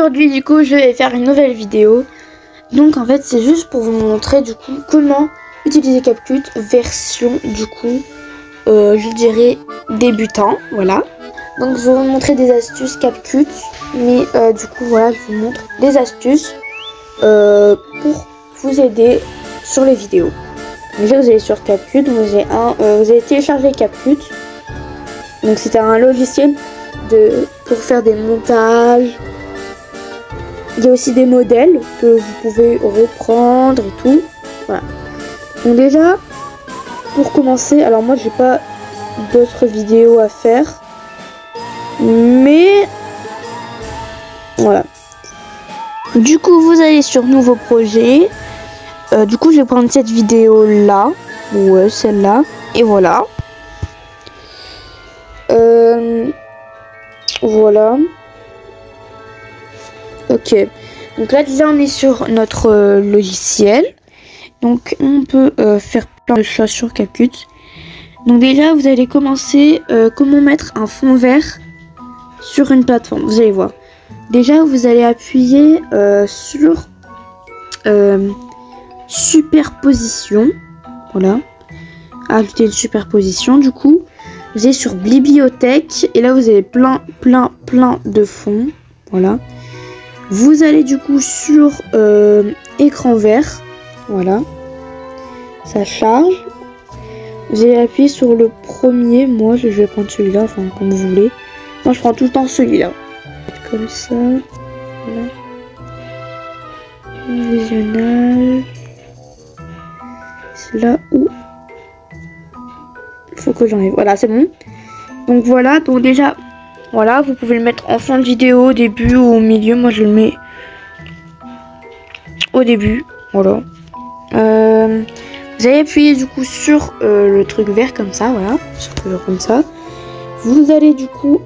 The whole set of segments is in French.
Aujourd'hui du coup je vais faire une nouvelle vidéo. Donc en fait c'est juste pour vous montrer du coup comment utiliser CapCut version du coup je dirais débutant, voilà. Donc je vais vous montrer des astuces CapCut, mais du coup voilà, je vous montre des astuces pour vous aider sur les vidéos. Déjà vous allez sur CapCut, vous allez télécharger CapCut. Donc c'est un logiciel pour faire des montages. Il y a aussi des modèles que vous pouvez reprendre et tout. Voilà. Donc déjà, pour commencer, alors moi j'ai pas d'autres vidéos à faire. Mais voilà. Du coup, vous allez sur nouveau projet. Du coup, je vais prendre cette vidéo là. Ouais, celle-là. Et voilà. Voilà. Ok. Donc là, déjà, on est sur notre logiciel. Donc, on peut faire plein de choses sur CapCut. Donc déjà, vous allez commencer comment mettre un fond vert sur une plateforme. Vous allez voir. Déjà, vous allez appuyer sur superposition. Voilà. Ajouter une superposition. Du coup, vous allez sur bibliothèque. Et là, vous avez plein de fonds. Voilà. Vous allez du coup sur écran vert. Voilà. Ça charge. Vous allez appuyer sur le premier. Moi, je vais prendre celui-là. Enfin, comme vous voulez. Moi, je prends tout le temps celui-là. Comme ça. Voilà. Visionnage. C'est là où il faut que j'enlève. Voilà, c'est bon. Donc voilà. Donc déjà, voilà, vous pouvez le mettre en fin de vidéo, au début ou au milieu. Moi, je le mets au début. Voilà. Vous allez appuyer du coup sur le truc vert comme ça, voilà, comme ça. Vous allez du coup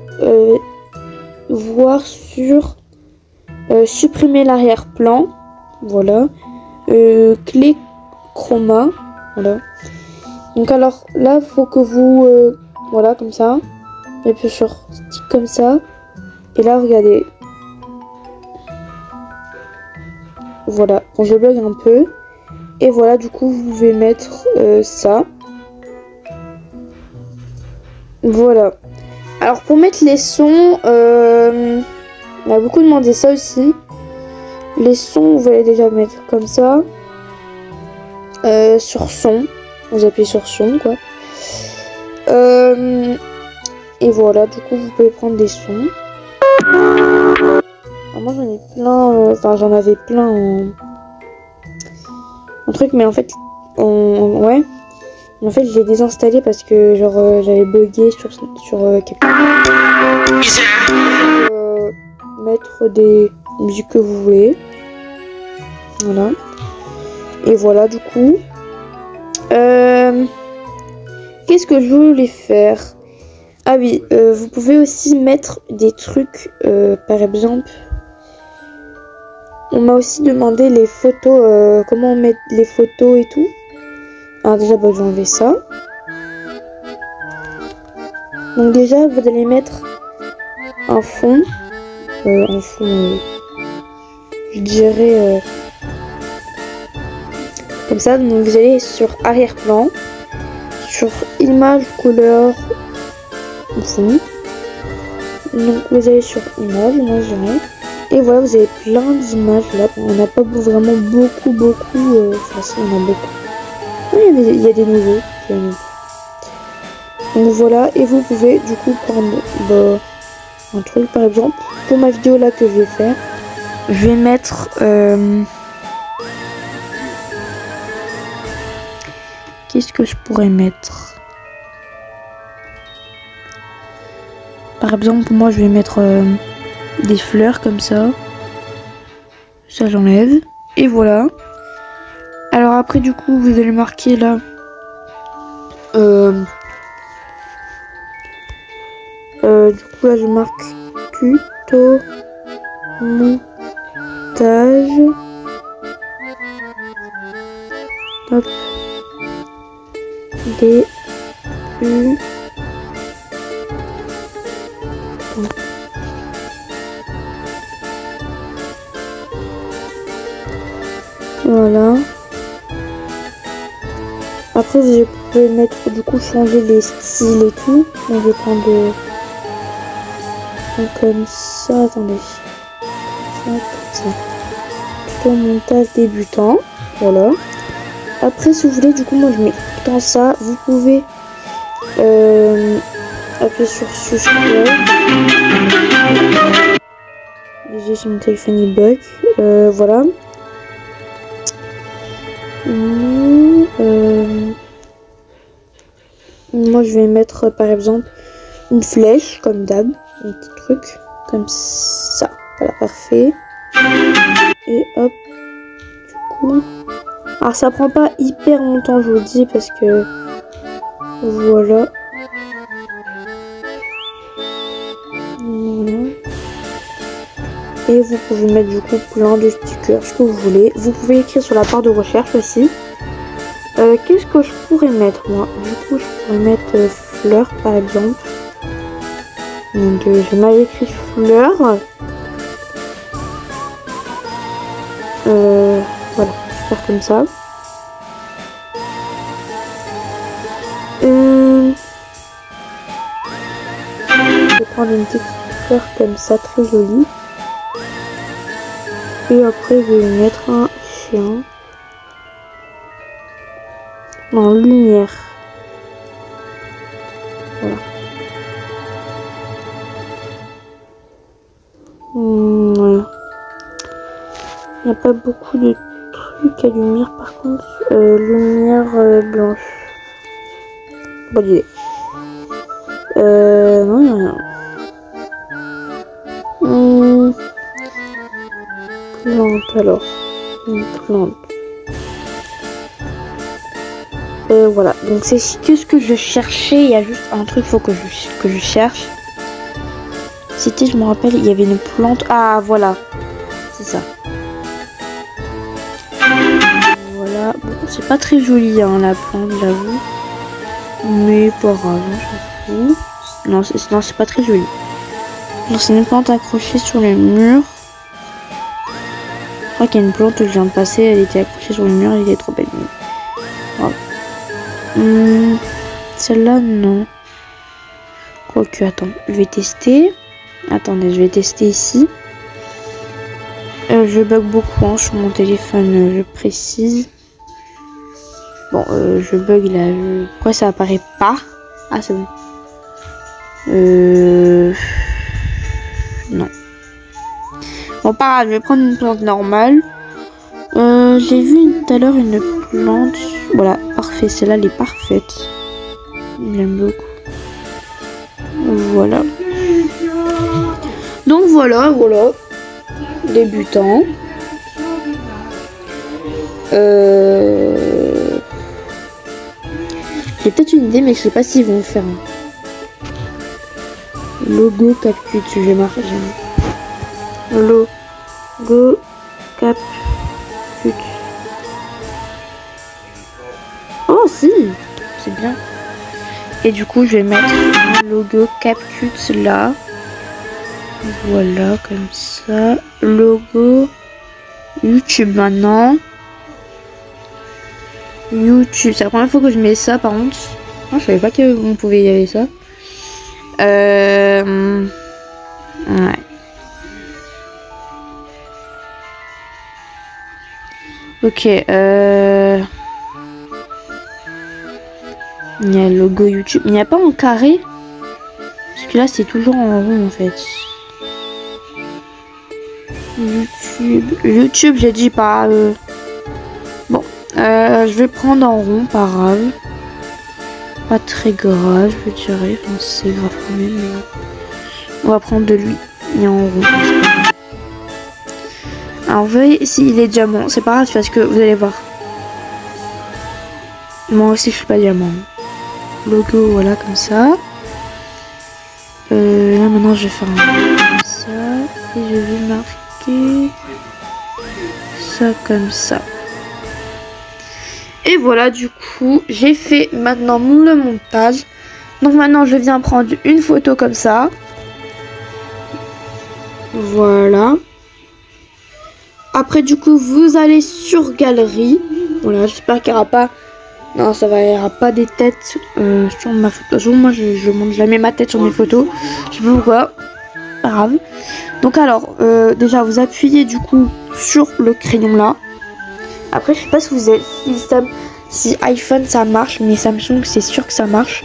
voir sur supprimer l'arrière-plan, voilà, clé chroma, voilà. Donc alors là, faut que vous, voilà, comme ça, et puis sur stick comme ça, et là regardez, voilà, bon je bloque un peu. Et voilà, du coup, vous pouvez mettre ça. Voilà. Alors, pour mettre les sons, on a beaucoup demandé ça aussi. Les sons, vous allez déjà mettre comme ça. Sur son. Vous appuyez sur son, quoi. Et voilà, du coup, vous pouvez prendre des sons. Alors, moi, j'en ai plein. Enfin, j'en avais plein en truc, mais en fait ouais, en fait je l'ai désinstallé parce que genre j'avais bugué sur CapCut. Mettre des musiques que vous voulez, voilà. Et voilà, du coup qu'est-ce que je voulais faire? Ah oui, vous pouvez aussi mettre des trucs, par exemple. On m'a aussi demandé les photos, comment on met les photos et tout. Alors déjà, bah, je vais enlever ça. Donc déjà, vous allez mettre un fond. Je dirais comme ça. Donc vous allez sur arrière-plan, sur image, couleur, fond. Donc vous allez sur image, moi je dirais. Et voilà, vous avez plein d'images là. On n'a pas vraiment beaucoup. Enfin, si, on a beaucoup. Oui, il y a des nouveaux. Donc voilà, et vous pouvez du coup prendre un truc, par exemple. Pour ma vidéo là que je vais faire, je vais mettre. Qu'est-ce que je pourrais mettre? Par exemple, moi je vais mettre. Des fleurs comme ça. Ça j'enlève. Et voilà. Alors après du coup vous allez marquer là. Du coup là je marque tuto montage. Hop. Début. Voilà. Après, je peux mettre, du coup, changer les styles et tout. Donc, je vais prendre comme ça. Attendez. Comme ça. Plutôt montage débutant. Voilà. Après, si vous voulez, du coup, moi, je mets tout dans ça. Vous pouvez appuyer sur subscribe. Désolé, sur mon téléphone, il bug. Voilà. Moi je vais mettre par exemple une flèche comme d'hab, un petit truc comme ça, voilà, parfait. Et hop, du coup, alors ça prend pas hyper longtemps, je vous le dis, parce que voilà. Et vous pouvez mettre du coup plein de stickers, ce que vous voulez. Vous pouvez écrire sur la barre de recherche aussi. Qu'est-ce que je pourrais mettre moi? Du coup, je pourrais mettre fleurs par exemple. Donc, j'ai mal écrit fleurs. Voilà, je vais faire comme ça. Je vais prendre une petite fleur comme ça, très jolie. Et après, je vais mettre un chien. En lumière. Voilà. Voilà. Il n'y a pas beaucoup de trucs à lumière par contre. Lumière blanche. Bonne idée. Non, il n'y a rien. Plante alors. Une plante. Voilà, donc c'est que ce que je cherchais. Il y a juste un truc faut que je cherche. C'était, je me rappelle, il y avait une plante. Ah voilà, c'est ça. Voilà, bon, c'est pas très joli hein, la plante, j'avoue. Mais pas grave, j'en fous. Non, c'est pas très joli. C'est une plante accrochée sur le mur. Je crois qu'il y a une plante que je viens de passer, elle était accrochée sur le mur, elle était trop belle. Voilà. Celle-là, non. Quoique, attends, je vais tester. Attendez, je vais tester ici. Je bug beaucoup hein, sur mon téléphone, je précise. Bon, je bug là. Pourquoi ça apparaît pas? Ah, c'est bon. Non. Bon, pas grave, je vais prendre une plante normale. J'ai vu tout à l'heure une plante. Voilà, parfait. Celle-là, elle est parfaite. J'aime beaucoup. Voilà. Donc voilà. Débutant. J'ai peut-être une idée, mais je sais pas s'ils vont le faire. Logo CapCut, je vais marquer. Logo CapCut. Oh si, c'est bien. Et du coup, je vais mettre un logo CapCut là. Voilà, comme ça. Logo YouTube maintenant. YouTube, c'est la première fois que je mets ça par contre. Oh, je savais pas qu'on pouvait y aller ça. Ouais. Ok, il y a le logo YouTube. Il n'y a pas en carré. Parce que là, c'est toujours en rond en fait. YouTube, j'ai dit pas. Bon, je vais prendre en rond, pas grave. Pas très grave, je dirais. Enfin, c'est grave quand même. Mais... on va prendre de lui. Il est en rond. Alors, vous voyez, s'il est diamant, c'est pas grave parce que vous allez voir. Moi aussi, je suis pas diamant. Logo, voilà, comme ça. Là, maintenant, je vais faire un comme ça. Et je vais marquer ça comme ça. Et voilà, du coup, j'ai fait maintenant le montage. Donc maintenant, je viens prendre une photo comme ça. Voilà. Après du coup vous allez sur galerie. Voilà, j'espère qu'il n'y aura pas... Non, ça va, il n'y aura pas des têtes sur ma photo. Moi je montre jamais ma tête sur mes photos. Je sais pas pourquoi. Pas grave. Donc alors, déjà vous appuyez du coup sur le crayon là. Après je sais pas si vous avez... Si iPhone ça marche, mais Samsung c'est sûr que ça marche.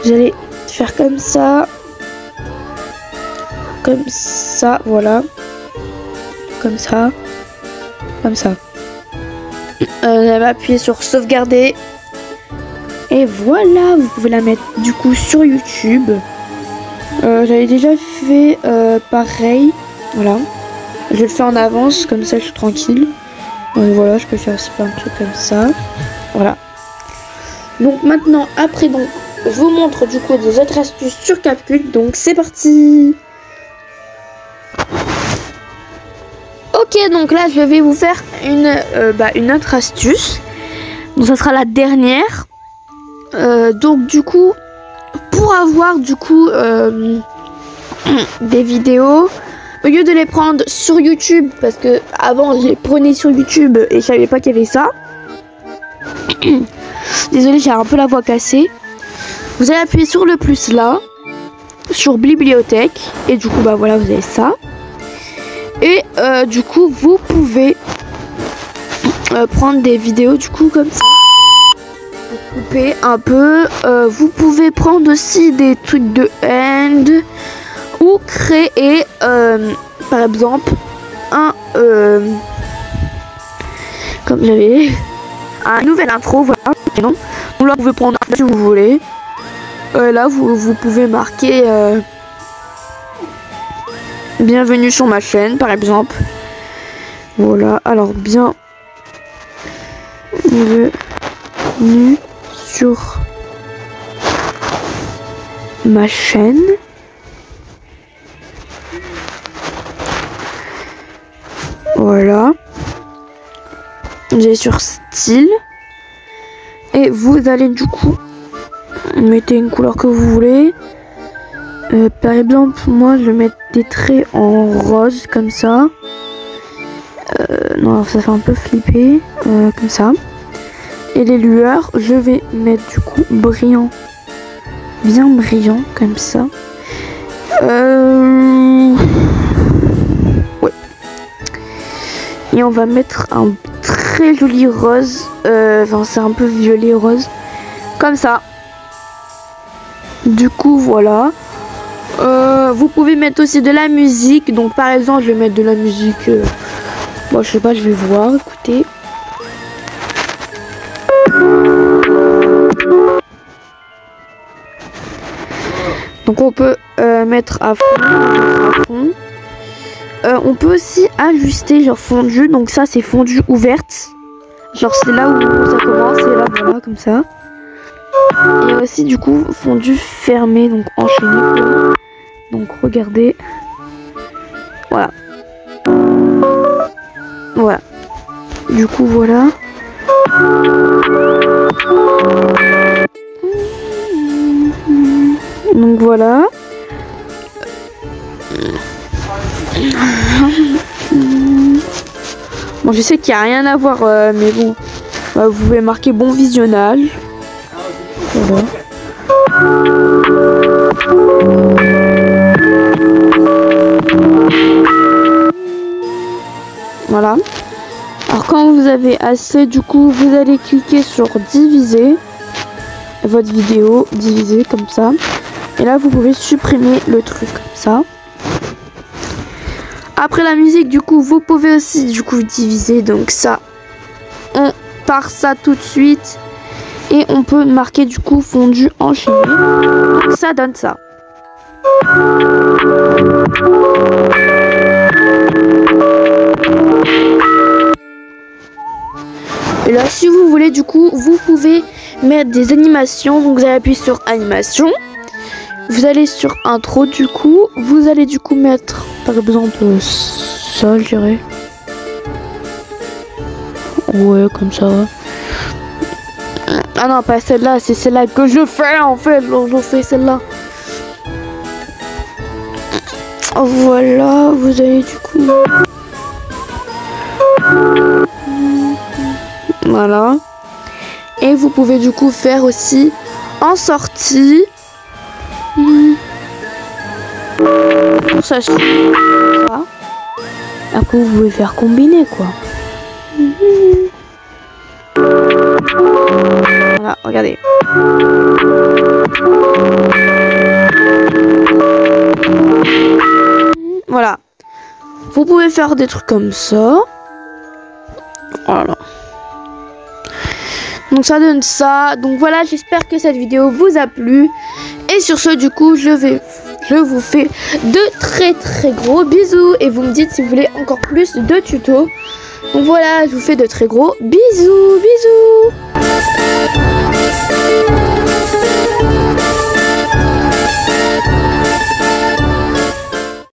Vous allez faire comme ça. Comme ça, voilà. Comme ça. Comme ça. On va appuyer sur sauvegarder. Et voilà, vous pouvez la mettre du coup sur YouTube. J'avais déjà fait pareil. Voilà. Je le fais en avance, comme ça je suis tranquille. Donc voilà, je peux faire plein de trucs comme ça. Voilà. Donc maintenant, après, donc, je vous montre du coup des autres astuces sur CapCut. Donc c'est parti. Ok, donc là je vais vous faire une autre astuce. Donc ça sera la dernière. Donc du coup, pour avoir du coup des vidéos, au lieu de les prendre sur YouTube, parce que avant je les prenais sur YouTube et je savais pas qu'il y avait ça. Désolée, j'ai un peu la voix cassée. Vous allez appuyer sur le plus là, sur bibliothèque, et du coup bah voilà, vous avez ça. Et du coup vous pouvez prendre des vidéos du coup comme ça. Vous coupez un peu. Vous pouvez prendre aussi des trucs de end ou créer par exemple un comme j'avais un nouvel intro, voilà. Donc là vous pouvez prendre un si vous voulez. Là vous pouvez marquer bienvenue sur ma chaîne par exemple. Voilà, alors bienvenue sur ma chaîne. Voilà. Vous allez sur style. Et vous allez du coup mettez une couleur que vous voulez. Par exemple, moi je vais mettre des traits en rose comme ça. Non, ça fait un peu flipper. Comme ça. Et les lueurs, je vais mettre du coup brillant. Bien brillant comme ça. Ouais. Et on va mettre un très joli rose. Enfin, c'est un peu violet rose. Comme ça. Du coup, voilà. Vous pouvez mettre aussi de la musique. Donc, par exemple, je vais mettre de la musique. Bon, je sais pas, je vais voir. Écoutez. Donc, on peut mettre à fond. On peut aussi ajuster genre fondu. Donc, ça, c'est fondu ouverte. Genre, c'est là où ça commence. Et là, voilà, comme ça. Et aussi du coup fondu fermé, donc enchaîné. Donc regardez. Voilà. Voilà. Du coup voilà. Donc voilà. Bon, je sais qu'il n'y a rien à voir, mais bon. Vous pouvez marquer bon visionnage. Voilà. Voilà. Alors quand vous avez assez, du coup, vous allez cliquer sur diviser votre vidéo, diviser comme ça. Et là, vous pouvez supprimer le truc comme ça. Après la musique, du coup, vous pouvez aussi du coup diviser. Donc ça, on part ça tout de suite. Et on peut marquer du coup fondu enchaîné. Donc ça donne ça. Et là si vous voulez du coup vous pouvez mettre des animations. Donc vous allez appuyer sur animation. Vous allez sur intro du coup. Vous allez du coup mettre par exemple ça je dirais. Ouais comme ça. Ah non, pas celle-là, c'est celle-là que je fais en fait. Je fais celle-là. Voilà, vous allez du coup Voilà. Et vous pouvez du coup faire aussi en sortie. Pour ça, après vous pouvez faire combiner quoi. Voilà, regardez. Voilà. Vous pouvez faire des trucs comme ça. Voilà. Donc ça donne ça. Donc voilà, j'espère que cette vidéo vous a plu. Et sur ce, du coup, je vous fais de très gros bisous. Et vous me dites si vous voulez encore plus de tutos. Donc voilà, je vous fais de très gros bisous. Bisous.